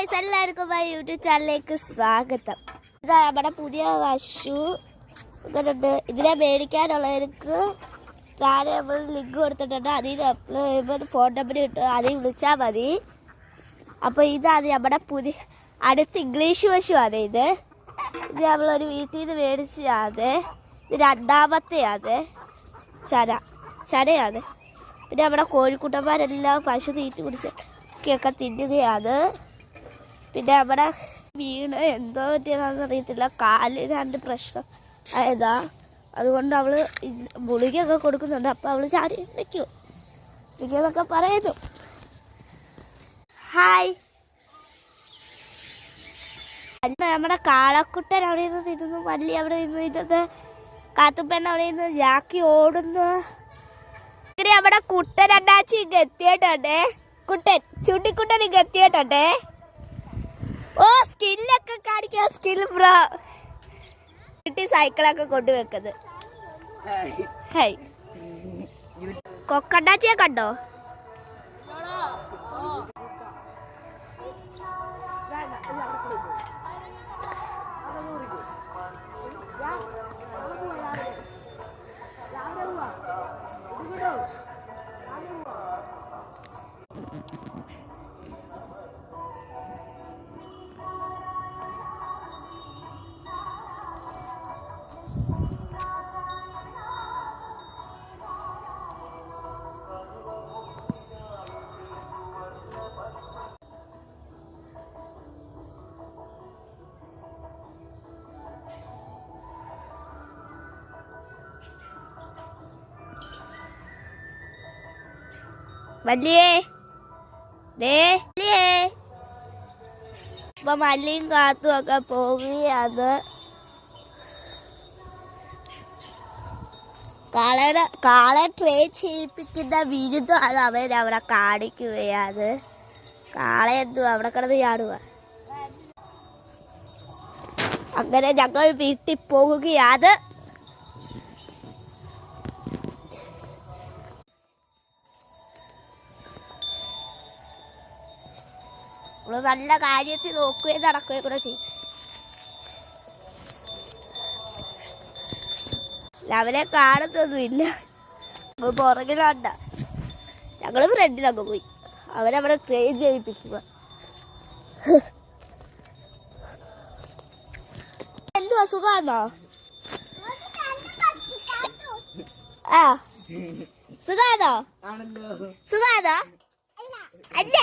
Guys, എല്ലാവർക്കും YouTube ചാനലിലേക്ക് സ്വാഗതം. ഇതാ നമ്മുടെ പുതിയ പശു ഇങ്ങനെയുണ്ട്. ഇതിനെ മേടിക്കാനുള്ളവർക്ക് താഴെ നമ്മൾ ലിങ്ക് കൊടുത്തിട്ടുണ്ട്. അതിൽ അപ്ലോഡ് ചെയ്യുമ്പോൾ ഫോൺ നമ്പർ കിട്ടും, അതിൽ വിളിച്ചാൽ മതി. അപ്പോൾ ഇതാണ് നമ്മുടെ പുതിയ അടുത്ത ഇംഗ്ലീഷ് പശുവാണ്. ഇത് നമ്മളൊരു വീട്ടിൽ നിന്ന് മേടിച്ചതാണ്. ഇത് രണ്ടാമത്തെയാണ്. ചനയാണ്. പിന്നെ നമ്മുടെ കോഴിക്കുട്ടന്മാരെല്ലാം പശു തീറ്റി കുടിച്ചൊക്കെ തിന്നുകയാണ്. പിന്നെ നമ്മുടെ വീണ് എന്തോ പറ്റിയതാണെന്ന് അറിയത്തില്ല, കാലിനാണ്ട് പ്രശ്നം ആയതാ. അതുകൊണ്ട് അവൾ ഗുളികയൊക്കെ കൊടുക്കുന്നുണ്ട്. അപ്പോൾ അവൾ ചാടി നിൽക്കുമെന്നൊക്കെ പറയുന്നു. ഹായ്, നമ്മുടെ കാളക്കുട്ടൻ അവിടെ നിന്ന് തിന്നുന്നു, മല്ലി അവിടെ നിന്ന് തിന്നുന്നത്, കാത്തുപ്പൻ അവിടെ നിന്ന് ജാക്കി ഓടുന്നു. ഇങ്ങനെ നമ്മുടെ കുട്ടൻ അണ്ണാച്ചി ഇങ്ങ് എത്തിയിട്ടുണ്ട്. ചുണ്ടിക്കുട്ടൻ ഇങ്ങ് എത്തിയിട്ടുണ്ട്. ഓ, സ്കില്ലൊക്കെ കാണിക്കുക. സ്കിൽ ബ്രോ കിട്ടി സൈക്കിളൊക്കെ കൊണ്ടുവെക്കുന്നത്. ഹൈ, കൊക്കണ്ണാച്ചിയെ കണ്ടോ? മല്ലിയേ ഇപ്പൊ മല്ലിയും കാത്തും ഒക്കെ പോവുകയാണ്. കാളെ ട്രെയിൻ ചെയ്യിപ്പിക്കുന്ന വിരുദ്ധം അത് അവരവിടെ കാണിക്കുകയാണ്. കാളയെന്തു അവിടെ കിടന്ന് ചാടുക. അങ്ങനെ ഞങ്ങൾ വീട്ടിൽ പോവുകയാണ്. നല്ല കാര്യത്തിൽ നോക്കുകയും നടക്കുകയും കൂടെ ചെയ്യും. അവരെ കാണുന്നൊന്നുമില്ല, പുറകിലാണ്ട. ഞങ്ങൾ ഫ്രണ്ടിലങ്ങ് പോയി. അവരവിടെ ട്രെയിൻ ചെയ്യിപ്പിക്കുക. എന്തുവാ, സുഖാന്നോ? ആ, സുഖാന്നോ? സുഖാന്നോ? അല്ല.